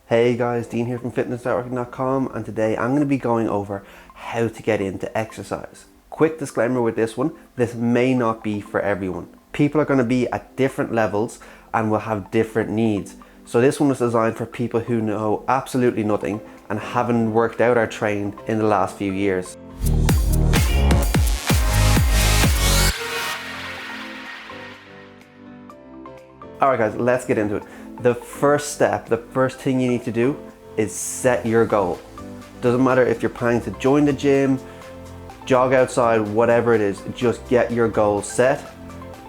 Hey guys, Dean here from fitnessnetworking.com, and today I'm going to be going over how to get into exercise. Quick disclaimer with this one, this may not be for everyone. People are going to be at different levels and will have different needs. So this one was designed for people who know absolutely nothing and haven't worked out or trained in the last few years. Alright guys, let's get into it. The first step, the first thing you need to do is set your goal. Doesn't matter if you're planning to join the gym, jog outside, whatever it is, just get your goal set.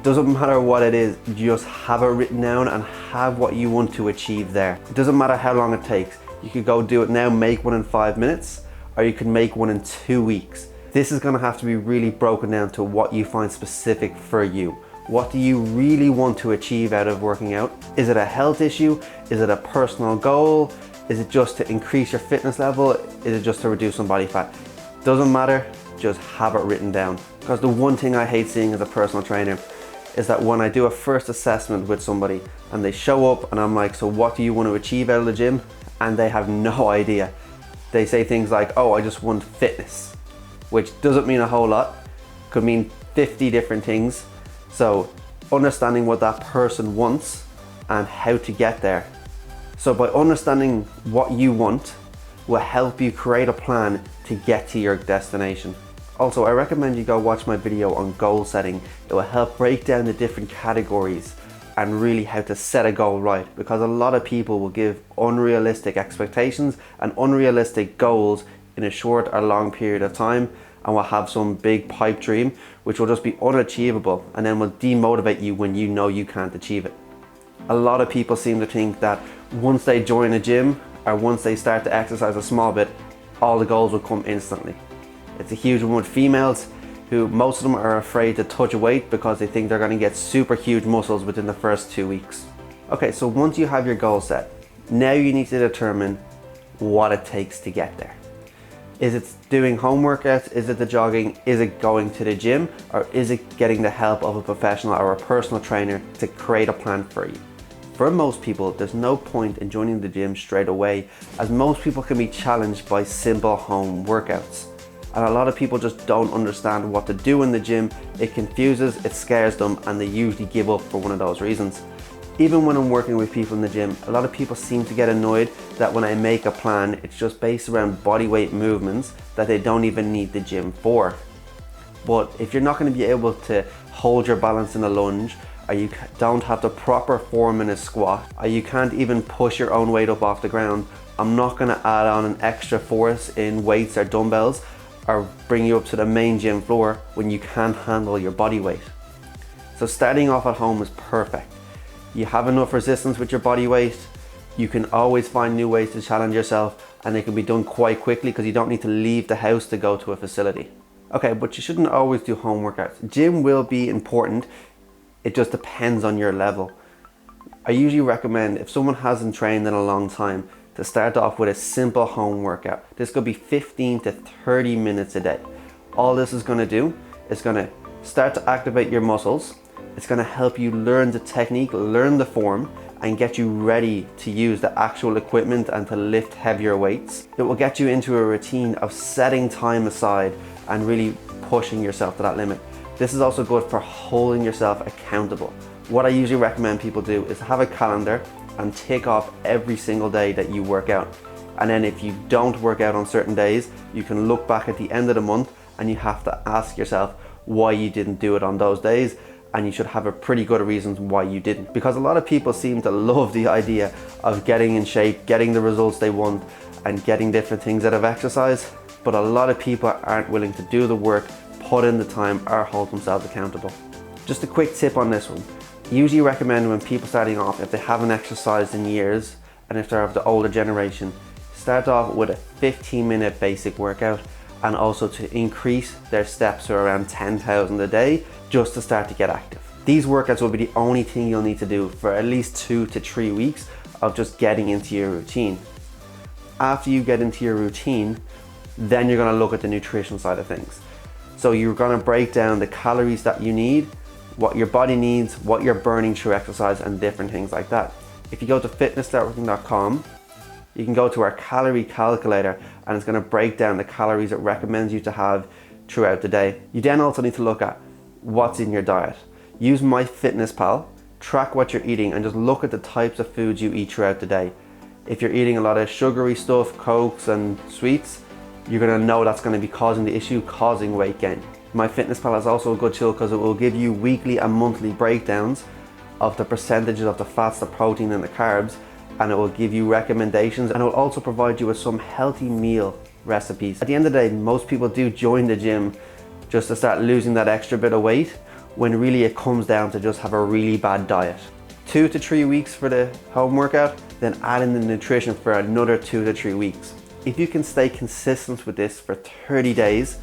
Doesn't matter what it is, just have it written down and have what you want to achieve there. It doesn't matter how long it takes. You could go do it now, make one in 5 minutes, or you can make one in 2 weeks. This is gonna have to be really broken down to what you find specific for you. What do you really want to achieve out of working out? Is it a health issue? Is it a personal goal? Is it just to increase your fitness level? Is it just to reduce some body fat? Doesn't matter, just have it written down. Because the one thing I hate seeing as a personal trainer is that when I do a first assessment with somebody and they show up and I'm like, so what do you want to achieve out of the gym? And they have no idea. They say things like, oh, I just want fitness, which doesn't mean a whole lot. Could mean 50 different things. So understanding what that person wants and how to get there. So by understanding what you want will help you create a plan to get to your destination. Also, I recommend you go watch my video on goal setting. It will help break down the different categories and really how to set a goal right, because a lot of people will give unrealistic expectations and unrealistic goals in a short or long period of time, and will have some big pipe dream which will just be unachievable and then will demotivate you when you know you can't achieve it. A lot of people seem to think that once they join a gym or once they start to exercise a small bit, all the goals will come instantly. It's a huge one with females who most of them are afraid to touch a weight because they think they're going to get super huge muscles within the first 2 weeks. Okay, so once you have your goal set, now you need to determine what it takes to get there. Is it doing home workouts? Is it the jogging? Is it going to the gym? Or is it getting the help of a professional or a personal trainer to create a plan for you? For most people, there's no point in joining the gym straight away, as most people can be challenged by simple home workouts. And a lot of people just don't understand what to do in the gym. It confuses, it scares them, and they usually give up for one of those reasons. Even when I'm working with people in the gym, a lot of people seem to get annoyed that when I make a plan, it's just based around body weight movements that they don't even need the gym for. But if you're not going to be able to hold your balance in a lunge, or you don't have the proper form in a squat, or you can't even push your own weight up off the ground, I'm not going to add on an extra force in weights or dumbbells or bring you up to the main gym floor when you can't handle your body weight. So starting off at home is perfect. You have enough resistance with your body weight. You can always find new ways to challenge yourself, and they can be done quite quickly because you don't need to leave the house to go to a facility. Okay, but you shouldn't always do home workouts. Gym will be important. It just depends on your level. I usually recommend, if someone hasn't trained in a long time, to start off with a simple home workout. This could be 15 to 30 minutes a day. All this is going to do is going to start to activate your muscles. It's going to help you learn the technique, learn the form, and get you ready to use the actual equipment and to lift heavier weights. It will get you into a routine of setting time aside and really pushing yourself to that limit. This is also good for holding yourself accountable. What I usually recommend people do is have a calendar and tick off every single day that you work out. And then if you don't work out on certain days, you can look back at the end of the month and you have to ask yourself why you didn't do it on those days. And you should have a pretty good reasons why you didn't. Because a lot of people seem to love the idea of getting in shape, getting the results they want, and getting different things out of exercise. But a lot of people aren't willing to do the work, put in the time, or hold themselves accountable. Just a quick tip on this one. I usually recommend when people starting off, if they haven't exercised in years, and if they're of the older generation, start off with a 15-minute basic workout, and also to increase their steps to around 10,000 a day, just to start to get active. These workouts will be the only thing you'll need to do for at least 2 to 3 weeks of just getting into your routine. After you get into your routine, then you're going to look at the nutrition side of things. So you're going to break down the calories that you need, what your body needs, what you're burning through exercise, and different things like that. If you go to fitnessnetworking.com You can go to our calorie calculator and it's going to break down the calories it recommends you to have throughout the day. You then also need to look at what's in your diet. Use MyFitnessPal, track what you're eating, and just look at the types of foods you eat throughout the day. If you're eating a lot of sugary stuff, cokes and sweets, you're going to know that's going to be causing the issue, causing weight gain. MyFitnessPal is also a good tool because it will give you weekly and monthly breakdowns of the percentages of the fats, the protein and the carbs, and it will give you recommendations, and it will also provide you with some healthy meal recipes. At the end of the day, most people do join the gym just to start losing that extra bit of weight, when really it comes down to just have a really bad diet. 2 to 3 weeks for the home workout, then add in the nutrition for another 2 to 3 weeks. If you can stay consistent with this for 30 days,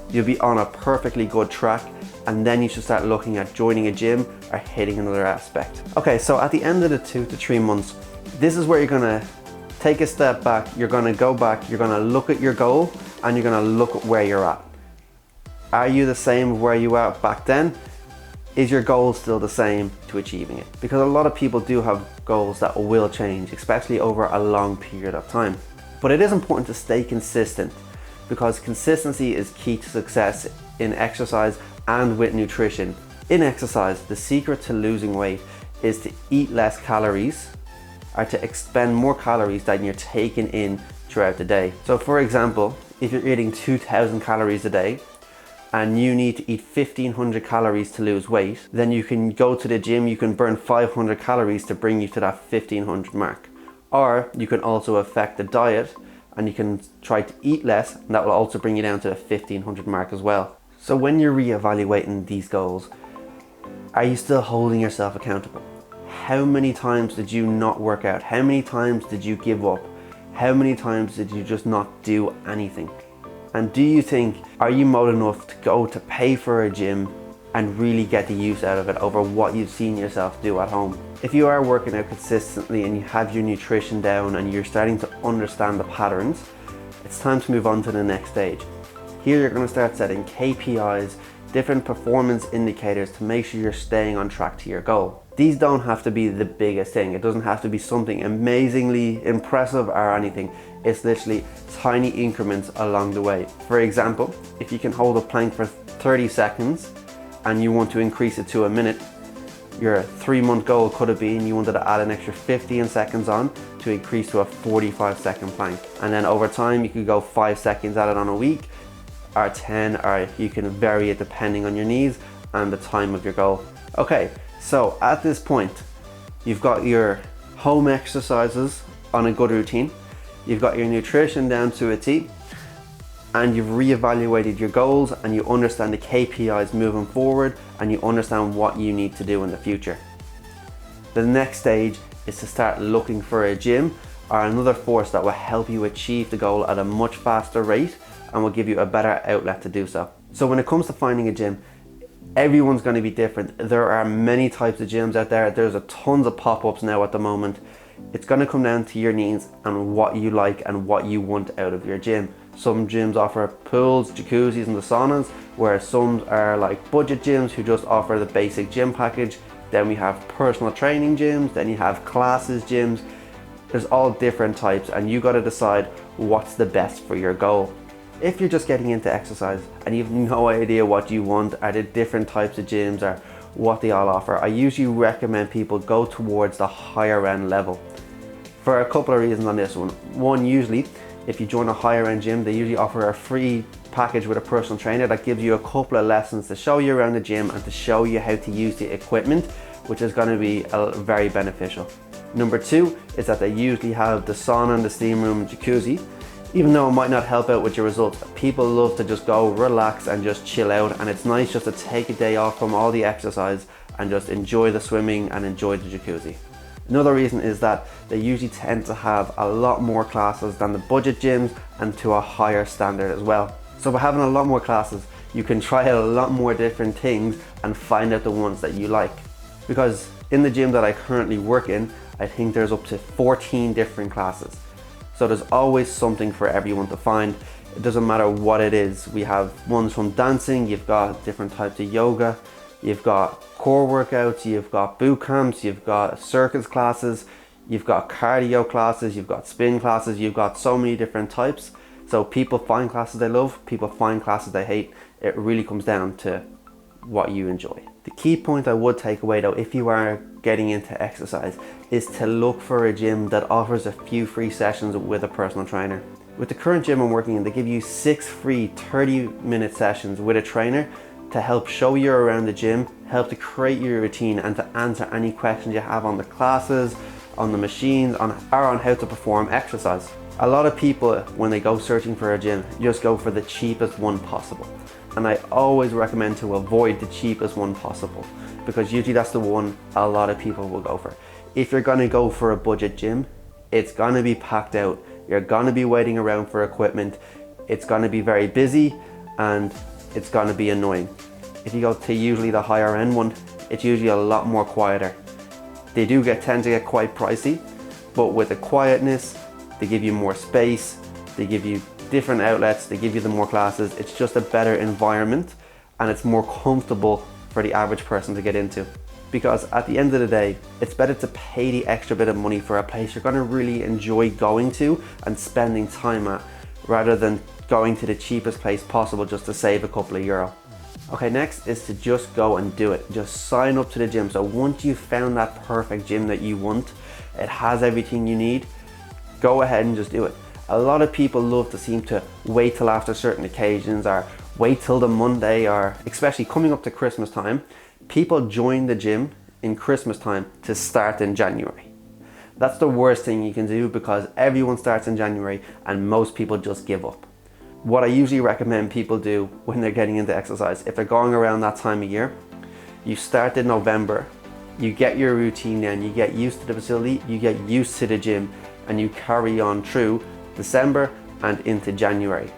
you'll be on a perfectly good track, and then you should start looking at joining a gym or hitting another aspect. Okay, so at the end of the 2 to 3 months, this is where you're gonna take a step back, you're gonna go back, you're gonna look at your goal, and you're gonna look at where you're at. Are you the same where you were back then? Is your goal still the same to achieving it? Because a lot of people do have goals that will change, especially over a long period of time. But it is important to stay consistent, because consistency is key to success in exercise and with nutrition. In exercise, the secret to losing weight is to eat less calories, or to expend more calories than you're taking in throughout the day. So for example, if you're eating 2,000 calories a day and you need to eat 1,500 calories to lose weight, then you can go to the gym, you can burn 500 calories to bring you to that 1,500 mark. Or you can also affect the diet and you can try to eat less, and that will also bring you down to the 1,500 mark as well. So when you're reevaluating these goals, are you still holding yourself accountable? How many times did you not work out? How many times did you give up? How many times did you just not do anything? And do you think, are you motivated enough to go to pay for a gym and really get the use out of it over what you've seen yourself do at home? If you are working out consistently and you have your nutrition down and you're starting to understand the patterns, it's time to move on to the next stage. Here you're going to start setting KPIs, different performance indicators, to make sure you're staying on track to your goal. These don't have to be the biggest thing. It doesn't have to be something amazingly impressive or anything. It's literally tiny increments along the way. For example, if you can hold a plank for 30 seconds and you want to increase it to a minute, your 3-month goal could have been you wanted to add an extra 15 seconds on to increase to a 45-second plank. And then over time, you could go 5 seconds at it on a week, or 10, or you can vary it depending on your needs and the time of your goal. Okay, so at this point, you've got your home exercises on a good routine, you've got your nutrition down to a T, and you've reevaluated your goals and you understand the KPIs moving forward and you understand what you need to do in the future. The next stage is to start looking for a gym or another force that will help you achieve the goal at a much faster rate and will give you a better outlet to do so. So when it comes to finding a gym, everyone's going to be different. There are many types of gyms out there. There's a tons of pop-ups now at the moment. It's going to come down to your needs and what you like and what you want out of your gym. Some gyms offer pools, jacuzzis and the saunas, where some are like budget gyms who just offer the basic gym package. Then we have personal training gyms, then you have classes gyms. There's all different types and you got to decide what's the best for your goal. If you're just getting into exercise and you have no idea what you want, are the different types of gyms or what they all offer, I usually recommend people go towards the higher end level for a couple of reasons on this one. One, usually if you join a higher end gym, they usually offer a free package with a personal trainer that gives you a couple of lessons to show you around the gym and to show you how to use the equipment, which is going to be very beneficial. Number two is that they usually have the sauna and the steam room and jacuzzi. Even though it might not help out with your results, people love to just go relax and just chill out, and it's nice just to take a day off from all the exercise and just enjoy the swimming and enjoy the jacuzzi. Another reason is that they usually tend to have a lot more classes than the budget gyms and to a higher standard as well. So by having a lot more classes, you can try out a lot more different things and find out the ones that you like. Because in the gym that I currently work in, I think there's up to 14 different classes. So there's always something for everyone to find. It doesn't matter what it is. We have ones from dancing, you've got different types of yoga, you've got core workouts, you've got boot camps, you've got circus classes, You've got cardio classes, you've got spin classes, you've got so many different types. So people find classes they love, people find classes they hate. It really comes down to what you enjoy. The key point I would take away though, if you are getting into exercise, is to look for a gym that offers a few free sessions with a personal trainer. With the current gym I'm working in, they give you 6 free 30-minute sessions with a trainer to help show you around the gym, help to create your routine, and to answer any questions you have on the classes, on the machines, or on how to perform exercise. A lot of people, when they go searching for a gym, just go for the cheapest one possible. And I always recommend to avoid the cheapest one possible, because usually that's the one a lot of people will go for. If you're gonna go for a budget gym, it's gonna be packed out. You're gonna be waiting around for equipment. It's gonna be very busy and it's gonna be annoying. If you go to usually the higher end one, it's usually a lot more quieter. They do tend to get quite pricey, but with the quietness, they give you more space, they give you different outlets, they give you the more classes. It's just a better environment and it's more comfortable for the average person to get into. Because at the end of the day, it's better to pay the extra bit of money for a place you're gonna really enjoy going to and spending time at, rather than going to the cheapest place possible just to save a couple of euro. Okay, next is to just go and do it. Just sign up to the gym. So once you've found that perfect gym that you want, it has everything you need, go ahead and just do it. A lot of people love to seem to wait till after certain occasions, or wait till the Monday, or especially coming up to Christmas time, people join the gym in Christmas time to start in January. That's the worst thing you can do, because everyone starts in January and most people just give up. What I usually recommend people do when they're getting into exercise, if they're going around that time of year, you start in November, you get your routine in, you get used to the facility, you get used to the gym, and you carry on through December and into January.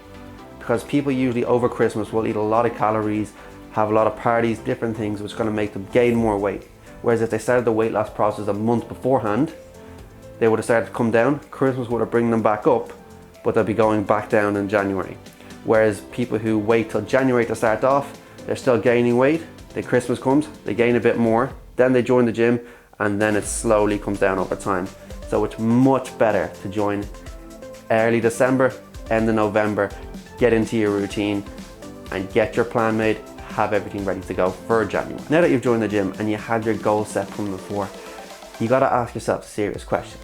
Because people usually over Christmas will eat a lot of calories, have a lot of parties, different things, which is going to make them gain more weight. Whereas if they started the weight loss process a month beforehand, they would have started to come down, Christmas would have bring them back up, but they'll be going back down in January. Whereas people who wait till January to start off, they're still gaining weight, then Christmas comes, they gain a bit more, then they join the gym, and then it slowly comes down over time. So it's much better to join early December, end of November, get into your routine and get your plan made, have everything ready to go for January. Now that you've joined the gym and you had your goal set from before, you gotta ask yourself a serious question.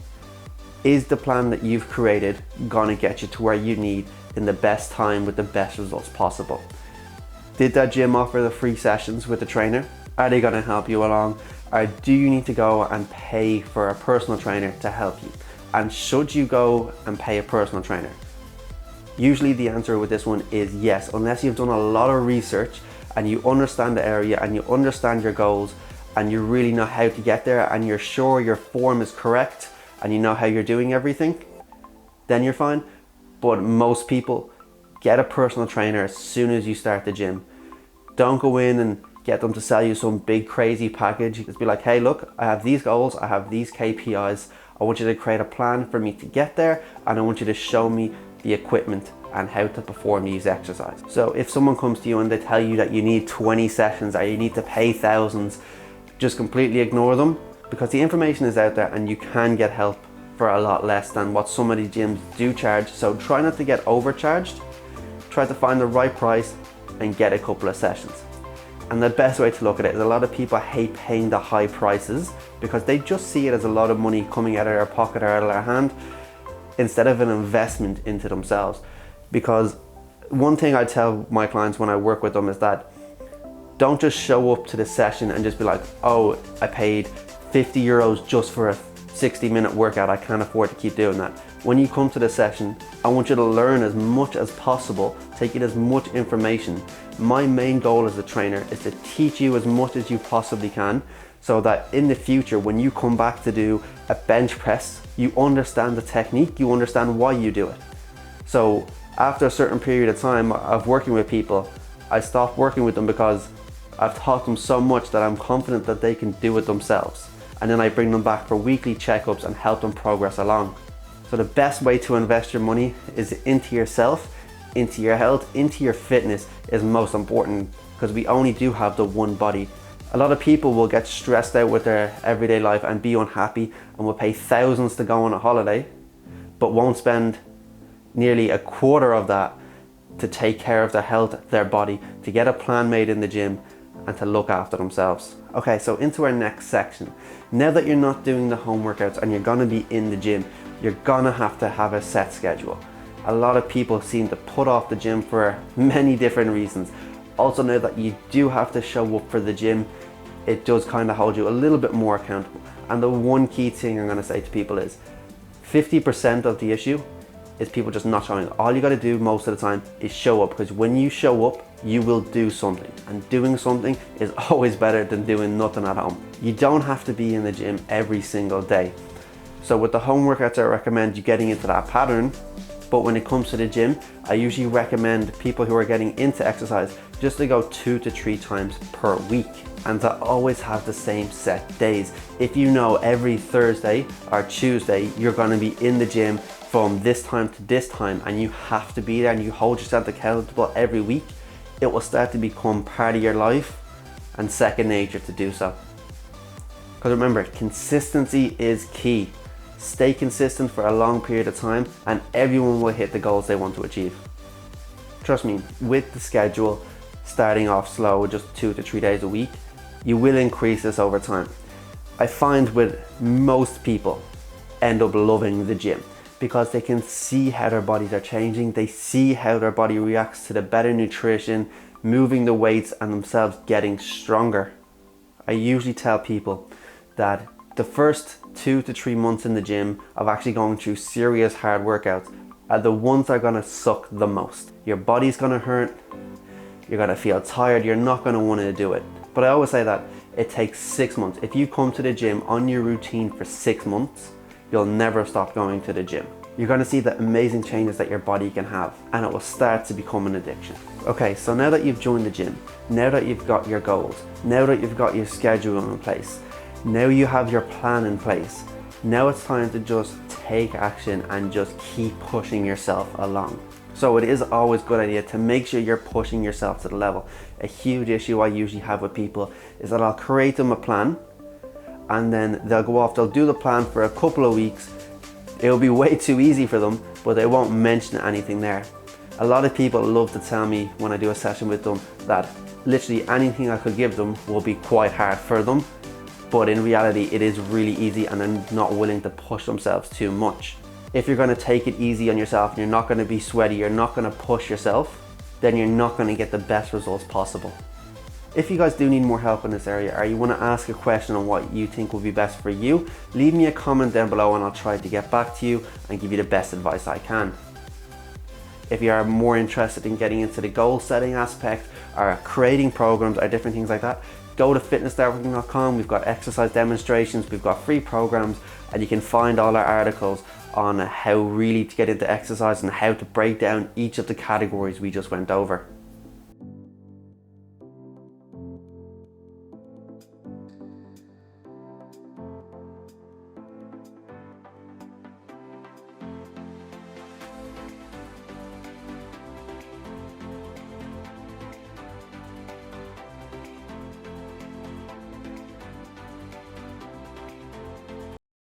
Is the plan that you've created gonna get you to where you need in the best time with the best results possible? Did that gym offer the free sessions with the trainer? Are they gonna help you along? Or do you need to go and pay for a personal trainer to help you? And should you go and pay a personal trainer? Usually the answer with this one is yes, unless you've done a lot of research and you understand the area and you understand your goals and you really know how to get there and you're sure your form is correct and you know how you're doing everything, then you're fine. But most people get a personal trainer as soon as you start the gym. Don't go in and get them to sell you some big crazy package. Just be like, hey look, I have these goals, I have these KPIs, I want you to create a plan for me to get there, and I want you to show me the equipment and how to perform these exercises. So if someone comes to you and they tell you that you need 20 sessions or you need to pay thousands, just completely ignore them, because the information is out there and you can get help for a lot less than what some of these gyms do charge. So try not to get overcharged, try to find the right price and get a couple of sessions. And the best way to look at it is, a lot of people hate paying the high prices because they just see it as a lot of money coming out of their pocket or out of their hand, instead of an investment into themselves. Because one thing I tell my clients when I work with them is that don't just show up to the session and just be like, oh, I paid 50 euros just for a 60-minute workout, I can't afford to keep doing that. When you come to the session, I want you to learn as much as possible, take in as much information. My main goal as a trainer is to teach you as much as you possibly can, so that in the future, when you come back to do a bench press, you understand the technique, you understand why you do it. So after a certain period of time of working with people, I stopped working with them because I've taught them so much that I'm confident that they can do it themselves. And then I bring them back for weekly checkups and help them progress along. So the best way to invest your money is into yourself, into your health, into your fitness is most important, because we only do have the one body A lot of people will get stressed out with their everyday life and be unhappy and will pay thousands to go on a holiday, but won't spend nearly a quarter of that to take care of their health, their body, to get a plan made in the gym and to look after themselves. Okay, so into our next section. Now that you're not doing the home workouts and you're gonna be in the gym, you're gonna have to have a set schedule. A lot of people seem to put off the gym for many different reasons. Also know that you do have to show up for the gym. It does kind of hold you a little bit more accountable. And the one key thing I'm gonna say to people is 50% of the issue is people just not showing up. All you gotta do most of the time is show up, because when you show up, you will do something. And doing something is always better than doing nothing at home. You don't have to be in the gym every single day. So with the home workouts, I recommend you getting into that pattern. But when it comes to the gym, I usually recommend people who are getting into exercise just to go 2 to 3 times per week, and to always have the same set days. If you know every Thursday or Tuesday you're going to be in the gym from this time to this time, and you have to be there and you hold yourself accountable every week, it will start to become part of your life and second nature to do so. Because remember, consistency is key. Stay consistent for a long period of time and everyone will hit the goals they want to achieve. Trust me, with the schedule starting off slow, just 2 to 3 days a week, you will increase this over time. I find with most people end up loving the gym because they can see how their bodies are changing. They see how their body reacts to the better nutrition, moving the weights and themselves getting stronger. I usually tell people that the first 2 to 3 months in the gym of actually going through serious hard workouts are the ones that are gonna suck the most. Your body's gonna hurt, you're gonna feel tired, you're not gonna wanna do it. But I always say that it takes 6 months. If you come to the gym on your routine for 6 months, you'll never stop going to the gym. You're gonna see the amazing changes that your body can have, and it will start to become an addiction. Okay, so now that you've joined the gym, now that you've got your goals, now that you've got your schedule in place, now you have your plan in place, now it's time to just take action and just keep pushing yourself along. So it is always a good idea to make sure you're pushing yourself to the level. A huge issue I usually have with people is that I'll create them a plan and then they'll go off, they'll do the plan for a couple of weeks. It'll be way too easy for them, but they won't mention anything there. A lot of people love to tell me when I do a session with them that literally anything I could give them will be quite hard for them. But in reality, it is really easy and they're not willing to push themselves too much. If you're gonna take it easy on yourself and you're not gonna be sweaty, you're not gonna push yourself, then you're not gonna get the best results possible. If you guys do need more help in this area, or you wanna ask a question on what you think will be best for you, leave me a comment down below and I'll try to get back to you and give you the best advice I can. If you are more interested in getting into the goal setting aspect or creating programs or different things like that, go to fitnessnetworking.com. We've got exercise demonstrations, we've got free programs, and you can find all our articles on how really to get into exercise and how to break down each of the categories we just went over.